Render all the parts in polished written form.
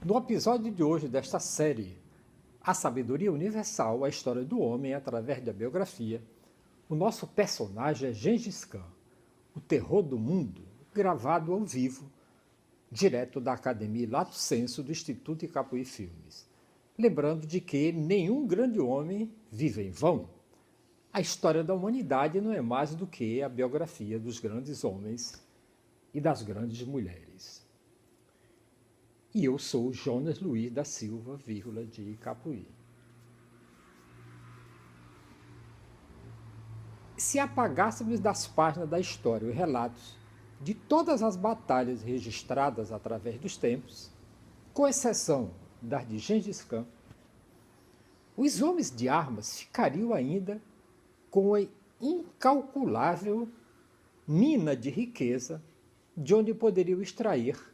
No episódio de hoje desta série, A Sabedoria Universal, a história do homem através da biografia, o nosso personagem é Gengis Khan, o terror do mundo, gravado ao vivo, direto da Academia Lato Senso do Instituto Icapuí Filmes. Lembrando de que nenhum grande homem vive em vão. A história da humanidade não é mais do que a biografia dos grandes homens e das grandes mulheres. E eu sou Jonas Luiz da Silva, de Icapuí. Se apagássemos das páginas da história os relatos de todas as batalhas registradas através dos tempos, com exceção das de Gengis Khan, os homens de armas ficariam ainda com a incalculável mina de riqueza de onde poderiam extrair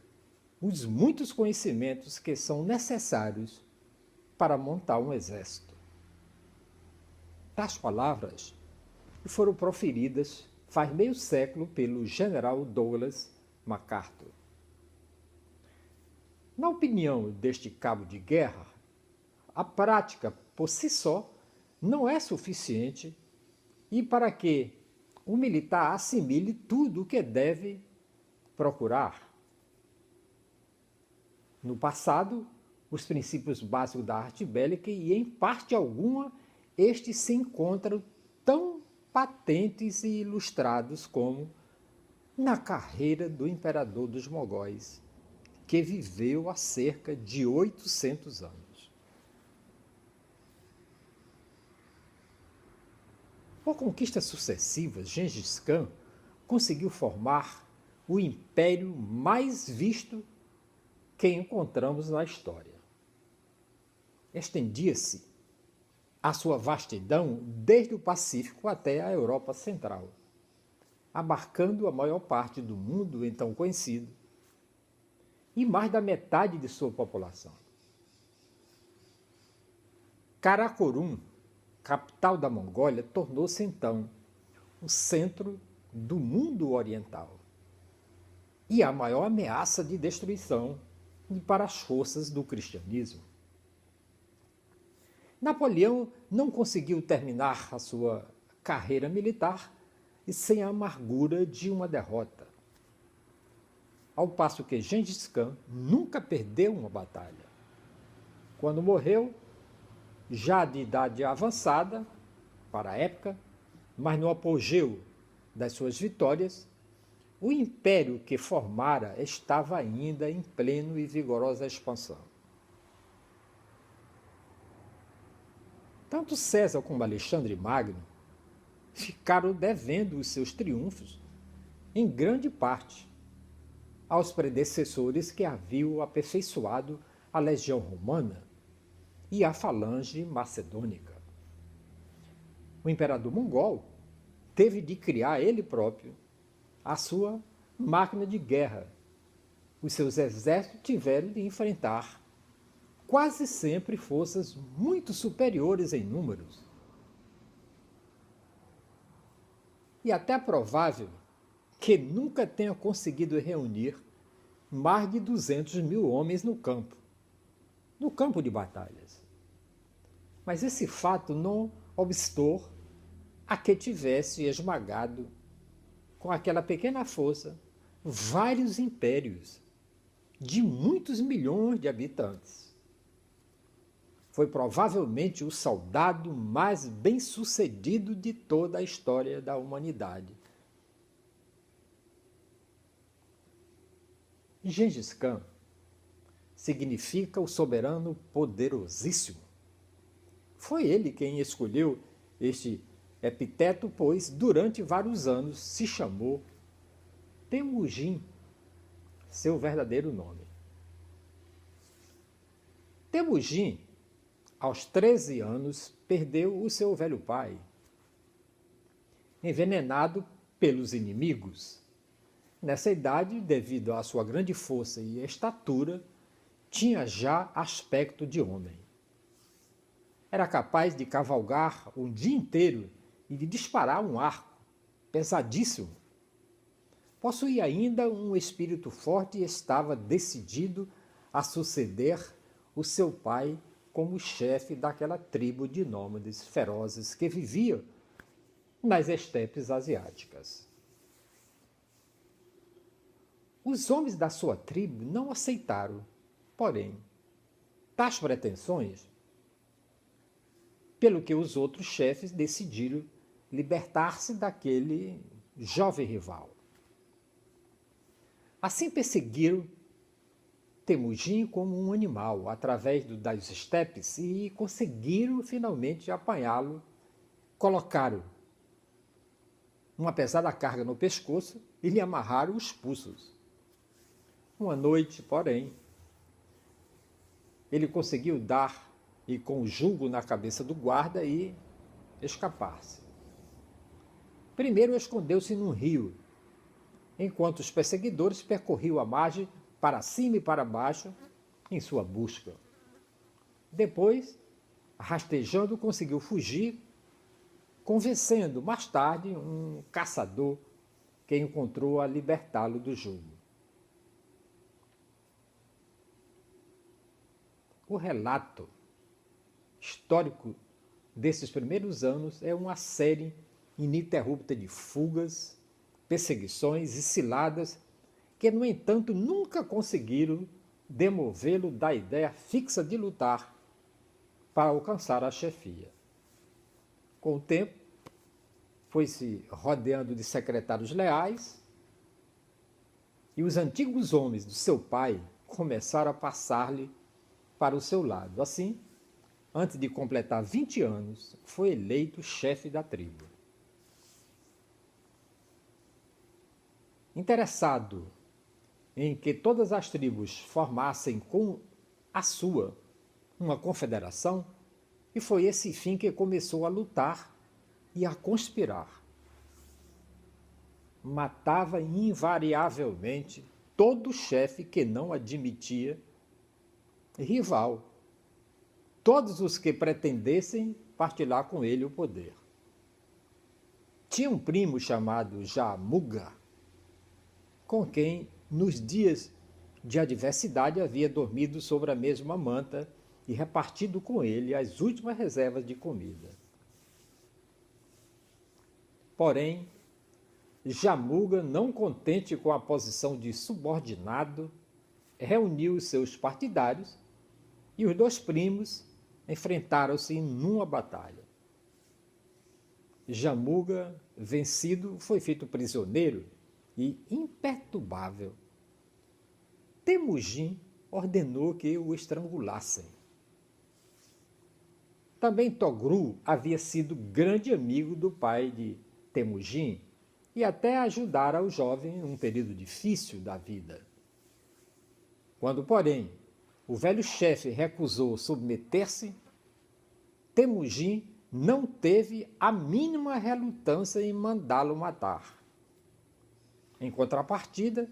os muitos conhecimentos que são necessários para montar um exército. Tais palavras foram proferidas faz meio século pelo general Douglas MacArthur. Na opinião deste cabo de guerra, a prática por si só não é suficiente e para que o militar assimile tudo o que deve procurar. No passado, os princípios básicos da arte bélica e, em parte alguma, estes se encontram tão patentes e ilustrados como na carreira do imperador dos Mogóis, que viveu há cerca de 800 anos. Por conquistas sucessivas, Gengis Khan conseguiu formar o império mais visto que encontramos na história. Estendia-se a sua vastidão desde o Pacífico até a Europa Central, abarcando a maior parte do mundo então conhecido e mais da metade de sua população. Karakorum, capital da Mongólia, tornou-se então o centro do mundo oriental e a maior ameaça de destruição para as forças do cristianismo. Napoleão não conseguiu terminar a sua carreira militar sem a amargura de uma derrota, ao passo que Gengis Khan nunca perdeu uma batalha. Quando morreu, já de idade avançada, para a época, mas no apogeu das suas vitórias, o império que formara estava ainda em pleno e vigorosa expansão. Tanto César como Alexandre Magno ficaram devendo os seus triunfos, em grande parte, aos predecessores que haviam aperfeiçoado a legião romana e a falange macedônica. O imperador mongol teve de criar ele próprio a sua máquina de guerra. Os seus exércitos tiveram de enfrentar quase sempre forças muito superiores em números. E até é provável que nunca tenha conseguido reunir mais de 200 mil homens no campo de batalhas. Mas esse fato não obstou a que tivesse esmagado com aquela pequena força vários impérios de muitos milhões de habitantes. Foi provavelmente o soldado mais bem-sucedido de toda a história da humanidade. Gengis Khan significa o soberano poderosíssimo. Foi ele quem escolheu este epiteto, pois durante vários anos se chamou Temujin, seu verdadeiro nome. Temujin, aos 13 anos, perdeu o seu velho pai, envenenado pelos inimigos. Nessa idade, devido à sua grande força e estatura, tinha já aspecto de homem. Era capaz de cavalgar um dia inteiro e de disparar um arco pesadíssimo. Possuía ainda um espírito forte e estava decidido a suceder o seu pai como chefe daquela tribo de nômades ferozes que vivia nas estepes asiáticas. Os homens da sua tribo não aceitaram, porém, tais pretensões, pelo que os outros chefes decidiram libertar-se daquele jovem rival. Assim perseguiram Temujin como um animal através das estepes e conseguiram finalmente apanhá-lo. Colocaram uma pesada carga no pescoço e lhe amarraram os pulsos. Uma noite, porém, ele conseguiu dar e com o jugo na cabeça do guarda e escapar-se. Primeiro escondeu-se num rio, enquanto os perseguidores percorriam a margem para cima e para baixo em sua busca. Depois, rastejando, conseguiu fugir, convencendo mais tarde um caçador que encontrou a libertá-lo do jugo. O relato histórico desses primeiros anos é uma série ininterrupta de fugas, perseguições e ciladas que, no entanto, nunca conseguiram demovê-lo da ideia fixa de lutar para alcançar a chefia. Com o tempo, foi se rodeando de secretários leais e os antigos homens do seu pai começaram a passar-lhe para o seu lado. Assim, antes de completar 20 anos, foi eleito chefe da tribo. Interessado em que todas as tribos formassem com a sua uma confederação, e foi esse fim que começou a lutar e a conspirar. Matava invariavelmente todo chefe que não admitia rival, todos os que pretendessem partilhar com ele o poder. Tinha um primo chamado Jamuga, com quem, nos dias de adversidade, havia dormido sobre a mesma manta e repartido com ele as últimas reservas de comida. Porém, Jamuga, não contente com a posição de subordinado, reuniu os seus partidários e os dois primos enfrentaram-se numa batalha. Jamuga, vencido, foi feito prisioneiro e imperturbável. Temujin ordenou que o estrangulassem. Também Togru havia sido grande amigo do pai de Temujin e até ajudara o jovem em um período difícil da vida. Quando, porém, o velho chefe recusou submeter-se, Temujin não teve a mínima relutância em mandá-lo matar. Em contrapartida,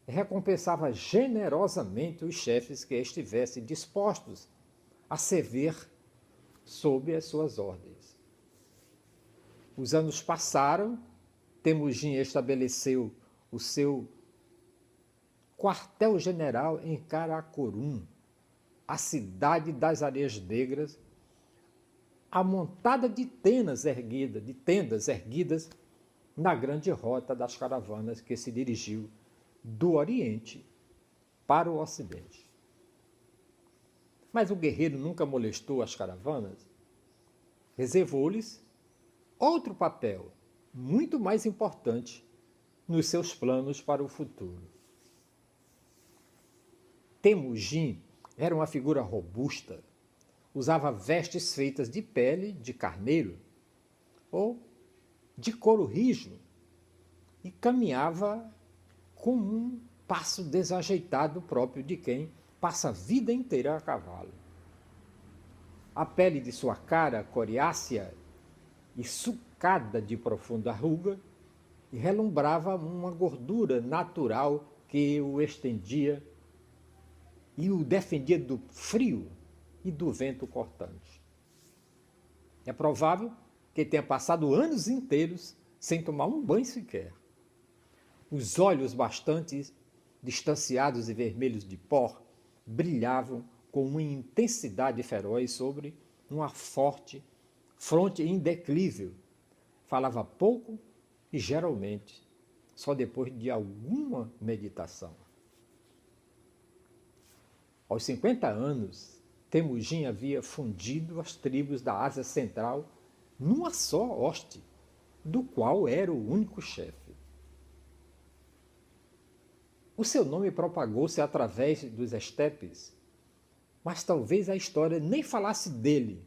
recompensava generosamente os chefes que estivessem dispostos a servir sob as suas ordens. Os anos passaram, Temujin estabeleceu o seu quartel-general em Karakorum, a cidade das Areias Negras, amontada de tendas erguidas na grande rota das caravanas que se dirigiu do Oriente para o Ocidente. Mas o guerreiro nunca molestou as caravanas, reservou-lhes outro papel, muito mais importante, nos seus planos para o futuro. Temujin era uma figura robusta, usava vestes feitas de pele de carneiro ou de couro rijo e caminhava com um passo desajeitado próprio de quem passa a vida inteira a cavalo. A pele de sua cara, coriácea e sulcada de profunda ruga, relumbrava uma gordura natural que o estendia e o defendia do frio e do vento cortante. É provável que tenha passado anos inteiros sem tomar um banho sequer. Os olhos bastante distanciados e vermelhos de pó brilhavam com uma intensidade feroz sobre uma forte fronte indeclível. Falava pouco e, geralmente, só depois de alguma meditação. Aos 50 anos, Temujin havia fundido as tribos da Ásia Central numa só hoste, do qual era o único chefe. O seu nome propagou-se através dos estepes, mas talvez a história nem falasse dele,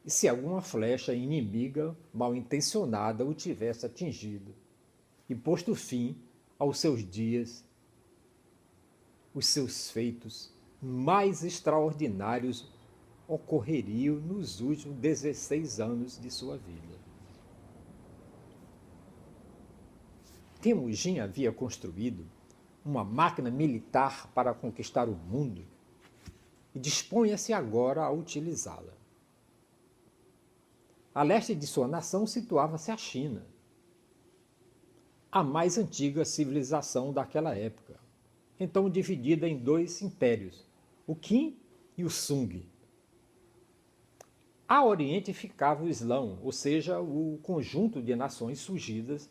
e se alguma flecha inimiga mal intencionada o tivesse atingido e posto fim aos seus dias, os seus feitos mais extraordinários ocorreriam nos últimos 16 anos de sua vida. Temujin havia construído uma máquina militar para conquistar o mundo e dispunha-se agora a utilizá-la. A leste de sua nação situava-se a China, a mais antiga civilização daquela época, então dividida em dois impérios, o Qin e o Sung. A oriente ficava o Islão, ou seja, o conjunto de nações surgidas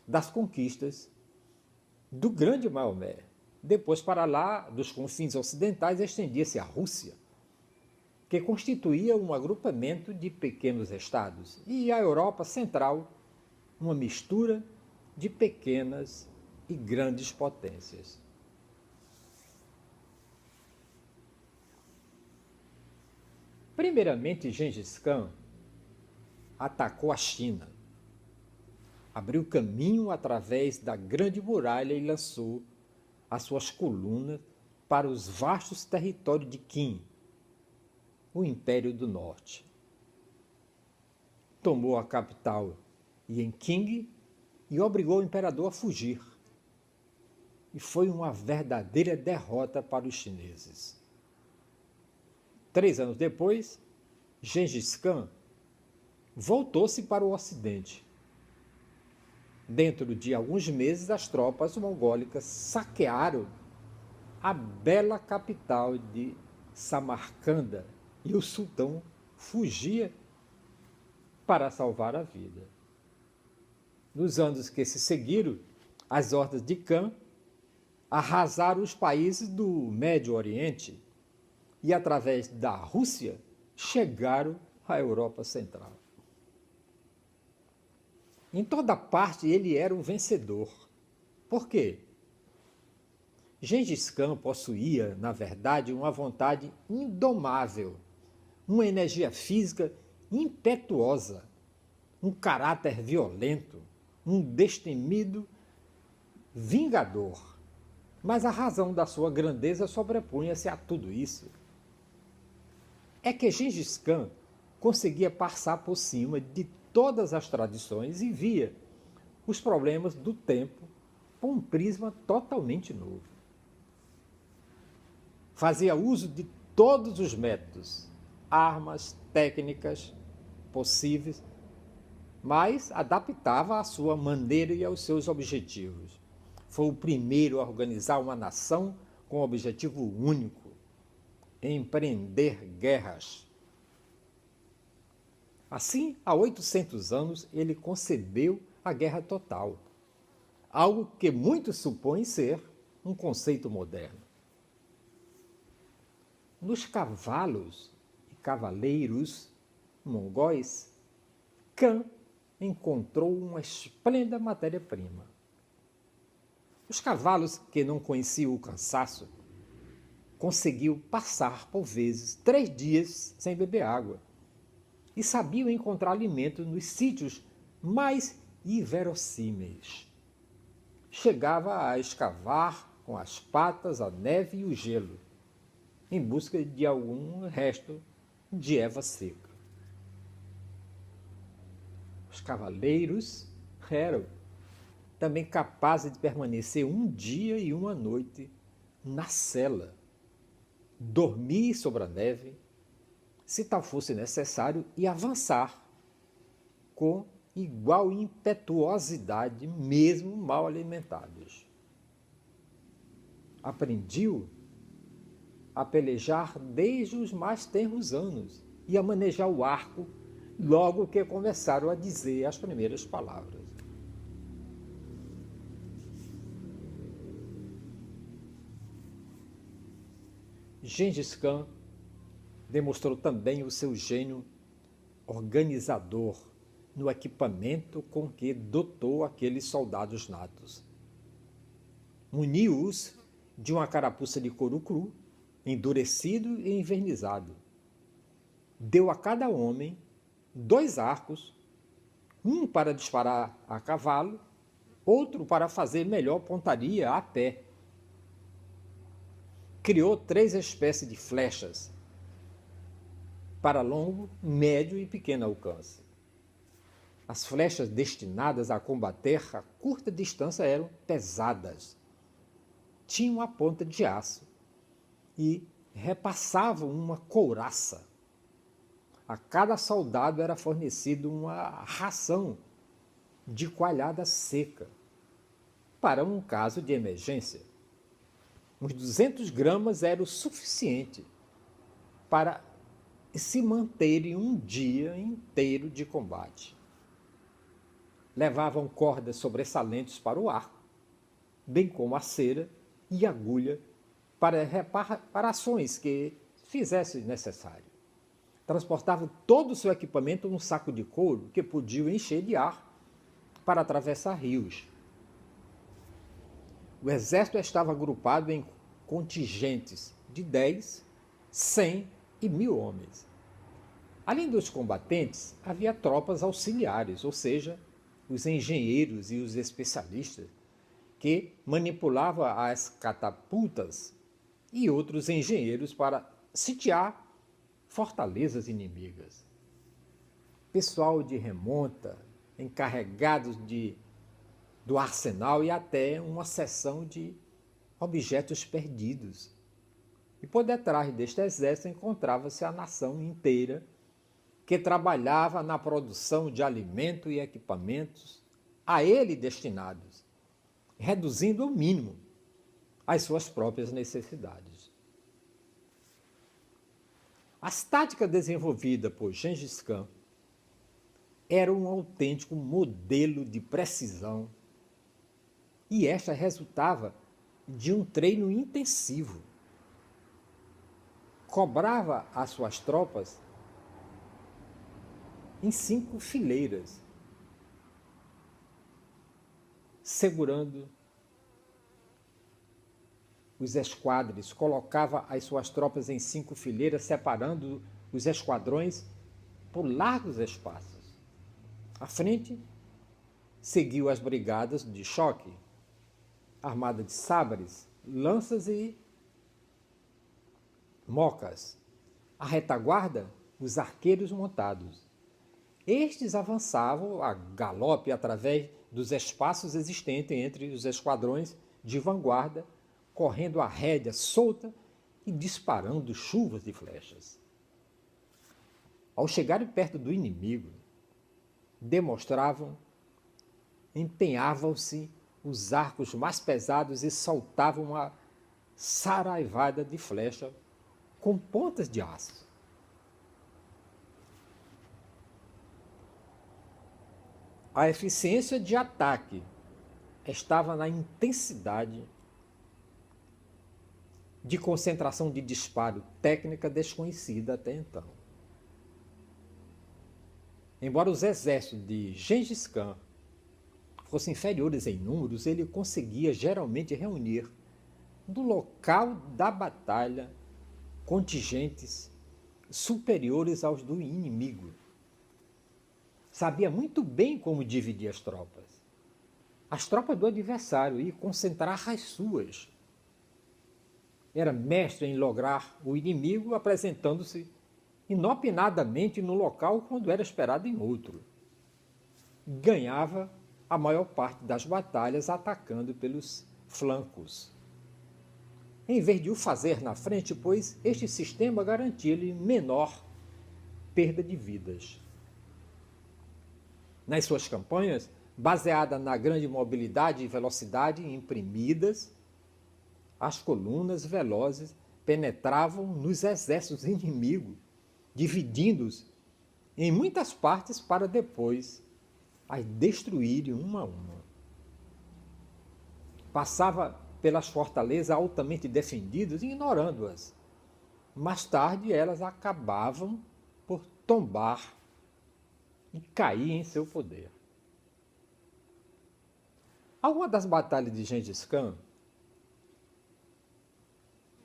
das conquistas do grande Maomé. Depois, para lá dos confins ocidentais, estendia-se a Rússia, que constituía um agrupamento de pequenos estados, e a Europa Central, uma mistura de pequenas e grandes potências. Primeiramente, Gengis Khan atacou a China, abriu caminho através da Grande Muralha e lançou as suas colunas para os vastos territórios de Qin, o Império do Norte. Tomou a capital Yanqing e obrigou o imperador a fugir. E foi uma verdadeira derrota para os chineses. 3 anos depois, Gengis Khan voltou-se para o Ocidente. Dentro de alguns meses, as tropas mongólicas saquearam a bela capital de Samarcanda e o sultão fugia para salvar a vida. Nos anos que se seguiram, as hordas de Khan arrasaram os países do Médio Oriente e, através da Rússia, chegaram à Europa Central. Em toda parte ele era um vencedor. Por quê? Gengis Khan possuía, na verdade, uma vontade indomável, uma energia física impetuosa, um caráter violento, um destemido vingador. Mas a razão da sua grandeza sobrepunha-se a tudo isso. É que Gengis Khan conseguia passar por cima de todas as tradições e via os problemas do tempo com um prisma totalmente novo. Fazia uso de todos os métodos, armas, técnicas possíveis, mas adaptava à sua maneira e aos seus objetivos. Foi o primeiro a organizar uma nação com um objetivo único: empreender guerras. Assim, há 800 anos, ele concebeu a guerra total, algo que muitos supõem ser um conceito moderno. Nos cavalos e cavaleiros mongóis, Khan encontrou uma esplêndida matéria-prima. Os cavalos que não conheciam o cansaço conseguiu passar, por vezes, 3 dias sem beber água e sabiam encontrar alimento nos sítios mais inverossímeis. Chegava a escavar com as patas a neve e o gelo, em busca de algum resto de erva seca. Os cavaleiros eram também capazes de permanecer 1 dia e 1 noite na cela, dormir sobre a neve, se tal fosse necessário, e avançar com igual impetuosidade, mesmo mal alimentados. Aprendiam a pelejar desde os mais tenros anos e a manejar o arco logo que começaram a dizer as primeiras palavras. Gengis Khan demonstrou também o seu gênio organizador no equipamento com que dotou aqueles soldados natos. Muniu-os de uma carapuça de couro cru, endurecido e envernizado. Deu a cada homem 2 arcos, um para disparar a cavalo, outro para fazer melhor pontaria a pé. Criou 3 espécies de flechas para longo, médio e pequeno alcance. As flechas destinadas a combater a curta distância eram pesadas, tinham a ponta de aço e repassavam uma couraça. A cada soldado era fornecido uma ração de coalhada seca para um caso de emergência. Uns 200 gramas era o suficiente para se manterem um dia inteiro de combate. Levavam cordas sobressalentes para o arco, bem como a cera e agulha para reparações que fizesse necessário. Transportavam todo o seu equipamento num saco de couro que podiam encher de ar para atravessar rios. O exército estava agrupado em contingentes de 10, 100 e 1.000 homens. Além dos combatentes, havia tropas auxiliares, ou seja, os engenheiros e os especialistas, que manipulavam as catapultas e outros engenheiros para sitiar fortalezas inimigas. Pessoal de remonta, encarregados do arsenal e até uma seção de objetos perdidos. E por detrás deste exército encontrava-se a nação inteira que trabalhava na produção de alimento e equipamentos a ele destinados, reduzindo ao mínimo as suas próprias necessidades. As táticas desenvolvidas por Gengis Khan eram um autêntico modelo de precisão e esta resultava de um treino intensivo. Cobrava as suas tropas em 5 fileiras, segurando os esquadres, colocava as suas tropas em 5 fileiras, separando os esquadrões por largos espaços. À frente, seguiu as brigadas de choque, armadas de sabres, lanças e mocas. À retaguarda, os arqueiros montados. Estes avançavam a galope através dos espaços existentes entre os esquadrões de vanguarda, correndo a rédea solta e disparando chuvas de flechas. Ao chegarem perto do inimigo, empenhavam-se os arcos mais pesados e soltavam uma saraivada de flecha com pontas de aço. A eficiência de ataque estava na intensidade de concentração de disparo, técnica desconhecida até então. Embora os exércitos de Gengis Khan fossem inferiores em números, ele conseguia geralmente reunir no local da batalha contingentes superiores aos do inimigo. Sabia muito bem como dividir as tropas do adversário e concentrar as suas. Era mestre em lograr o inimigo apresentando-se inopinadamente no local quando era esperado em outro. Ganhava a maior parte das batalhas atacando pelos flancos, em vez de o fazer na frente, pois este sistema garantia-lhe menor perda de vidas. Nas suas campanhas, baseada na grande mobilidade e velocidade imprimidas, as colunas velozes penetravam nos exércitos inimigos, dividindo-os em muitas partes para depois as destruírem uma a uma. Passava pelas fortalezas altamente defendidas, ignorando-as. Mais tarde, elas acabavam por tombar e cair em seu poder. Algumas das batalhas de Gengis Khan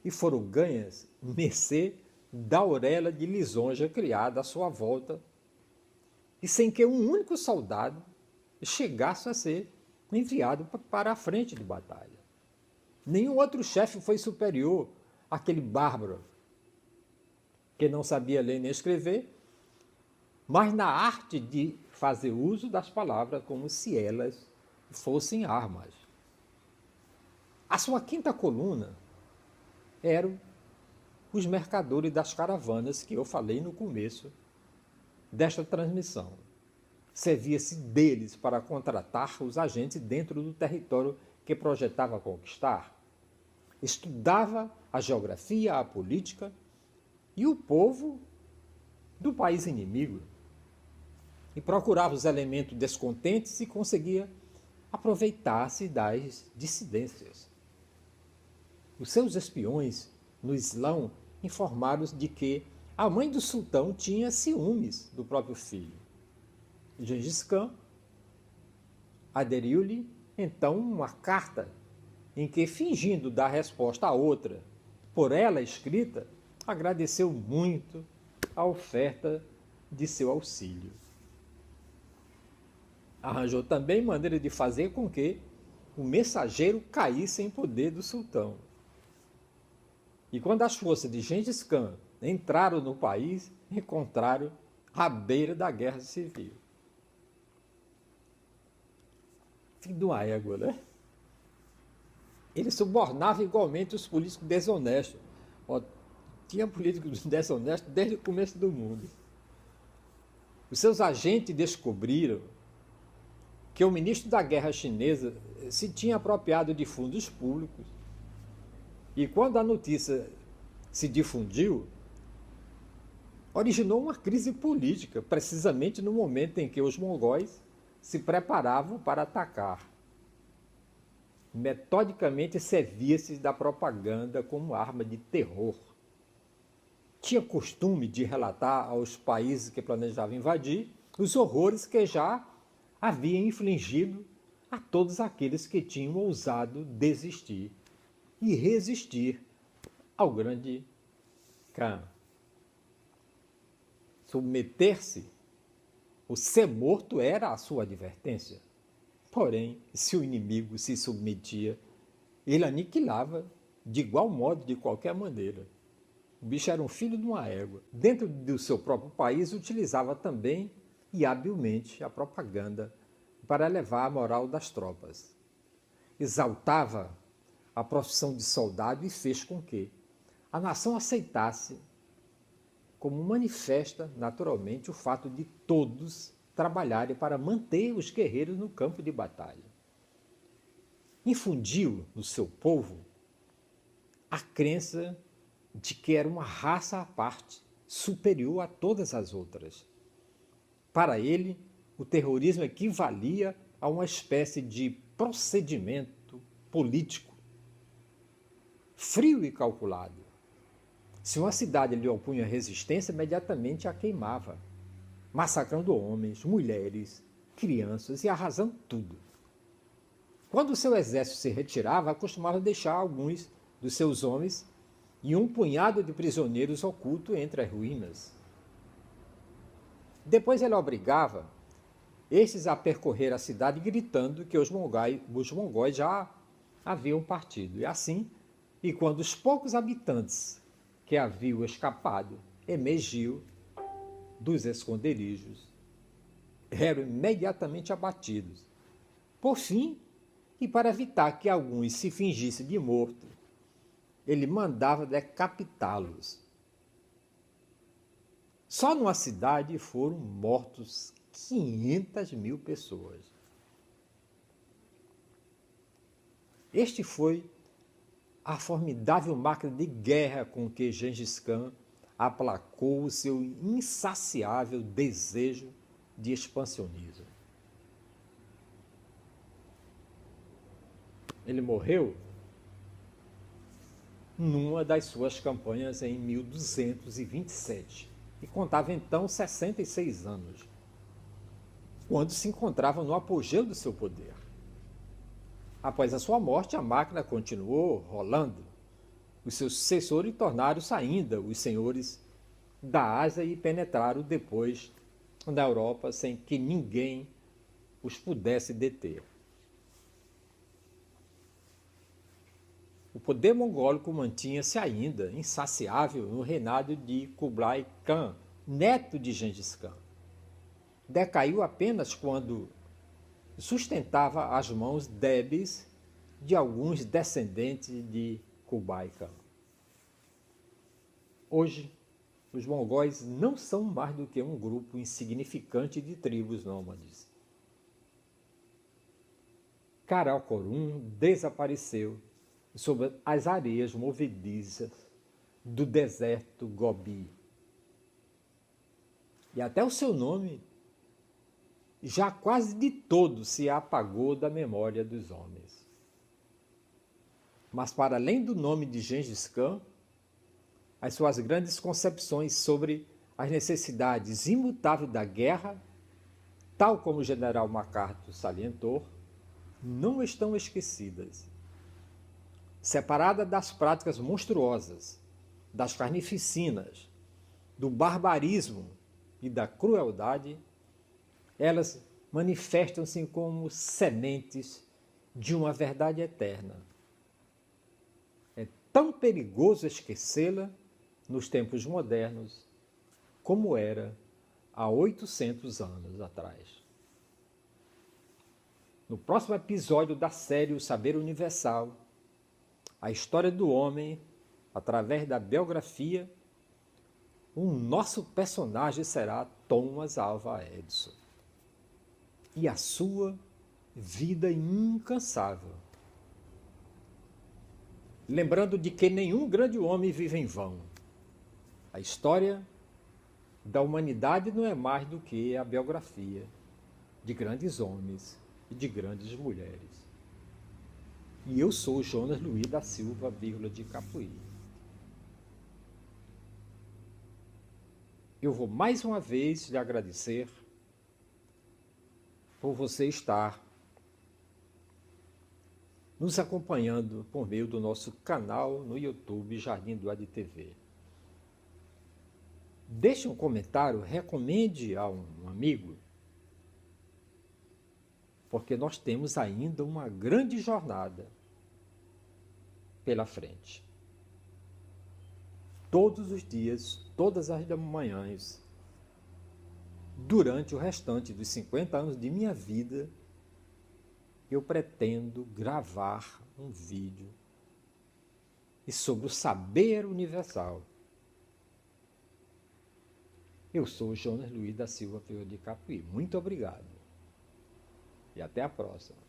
e foram ganhas mercê da auréola de lisonja criada à sua volta e sem que um único soldado chegasse a ser enviado para a frente de batalha. Nenhum outro chefe foi superior àquele bárbaro que não sabia ler nem escrever, mas na arte de fazer uso das palavras como se elas fossem armas. A sua quinta coluna eram os mercadores das caravanas que eu falei no começo desta transmissão. Servia-se deles para contratar os agentes dentro do território que projetava conquistar. Estudava a geografia, a política e o povo do país inimigo. E procurava os elementos descontentes e conseguia aproveitar-se das dissidências. Os seus espiões no Islão informaram de que a mãe do sultão tinha ciúmes do próprio filho. Gengis Khan aderiu-lhe então uma carta em que, fingindo dar resposta a outra, por ela escrita, agradeceu muito a oferta de seu auxílio. Arranjou também maneira de fazer com que o mensageiro caísse em poder do sultão. E quando as forças de Gengis Khan entraram no país, encontraram à beira da guerra civil. Fim de uma égua, né? Ele subornava igualmente os políticos desonestos. Tinha políticos desonestos desde o começo do mundo. Os seus agentes descobriram que o ministro da guerra chinesa se tinha apropriado de fundos públicos. E quando a notícia se difundiu, originou uma crise política, precisamente no momento em que os mongóis se preparavam para atacar. Metodicamente servia-se da propaganda como arma de terror. Tinha costume de relatar aos países que planejavam invadir os horrores que já havia infligido a todos aqueles que tinham ousado desistir e resistir ao grande Khan. Submeter-se, o ser morto era a sua advertência. Porém, se o inimigo se submetia, ele aniquilava de igual modo, de qualquer maneira. O bicho era um filho de uma égua. Dentro do seu próprio país, utilizava também e habilmente a propaganda para elevar a moral das tropas. Exaltava a profissão de soldado e fez com que a nação aceitasse como manifesta naturalmente o fato de todos trabalharem para manter os guerreiros no campo de batalha. Infundiu no seu povo a crença de que era uma raça à parte, superior a todas as outras. Para ele, o terrorismo equivalia a uma espécie de procedimento político, frio e calculado. Se uma cidade lhe opunha resistência, imediatamente a queimava, massacrando homens, mulheres, crianças e arrasando tudo. Quando o seu exército se retirava, costumava deixar alguns dos seus homens e um punhado de prisioneiros oculto entre as ruínas. Depois ele obrigava estes a percorrer a cidade gritando que os mongóis já haviam partido. E assim, e quando os poucos habitantes que haviam escapado emergiam dos esconderijos, eram imediatamente abatidos. Por fim, e para evitar que alguns se fingissem de morto, ele mandava decapitá-los. Só numa cidade foram mortos 500.000 pessoas. Este foi a formidável máquina de guerra com que Gengis Khan aplacou o seu insaciável desejo de expansionismo. Ele morreu numa das suas campanhas em 1227 e contava então 66 anos, quando se encontrava no apogeu do seu poder. Após a sua morte, a máquina continuou rolando. Os seus sucessores tornaram-se ainda os senhores da Ásia e penetraram depois na Europa sem que ninguém os pudesse deter. O poder mongólico mantinha-se ainda insaciável no reinado de Kublai Khan, neto de Gengis Khan. Decaiu apenas quando sustentava as mãos débeis de alguns descendentes de Kublai Khan. Hoje, os mongóis não são mais do que um grupo insignificante de tribos nômades. Karakorum desapareceu sob as areias movedizas do deserto Gobi. E até o seu nome já quase de todo se apagou da memória dos homens. Mas para além do nome de Gengis Khan, as suas grandes concepções sobre as necessidades imutáveis da guerra, tal como o general MacArthur salientou, não estão esquecidas. Separada das práticas monstruosas, das carnificinas, do barbarismo e da crueldade, elas manifestam-se como sementes de uma verdade eterna. É tão perigoso esquecê-la nos tempos modernos como era há 800 anos atrás. No próximo episódio da série O Saber Universal, a história do homem, através da biografia, o nosso personagem será Thomas Alva Edison. E a sua vida incansável. Lembrando de que nenhum grande homem vive em vão. A história da humanidade não é mais do que a biografia de grandes homens e de grandes mulheres. E eu sou Jonas Luiz da Silva, de Capuí. Eu vou mais uma vez lhe agradecer por você estar nos acompanhando por meio do nosso canal no YouTube Jardim do Ad TV. Deixe um comentário, recomende a um amigo, porque nós temos ainda uma grande jornada pela frente. Todos os dias, todas as manhãs, durante o restante dos 50 anos de minha vida, eu pretendo gravar um vídeo sobre o saber universal. Eu sou Jonas Luiz da Silva de Capuí. Muito obrigado. E até a próxima.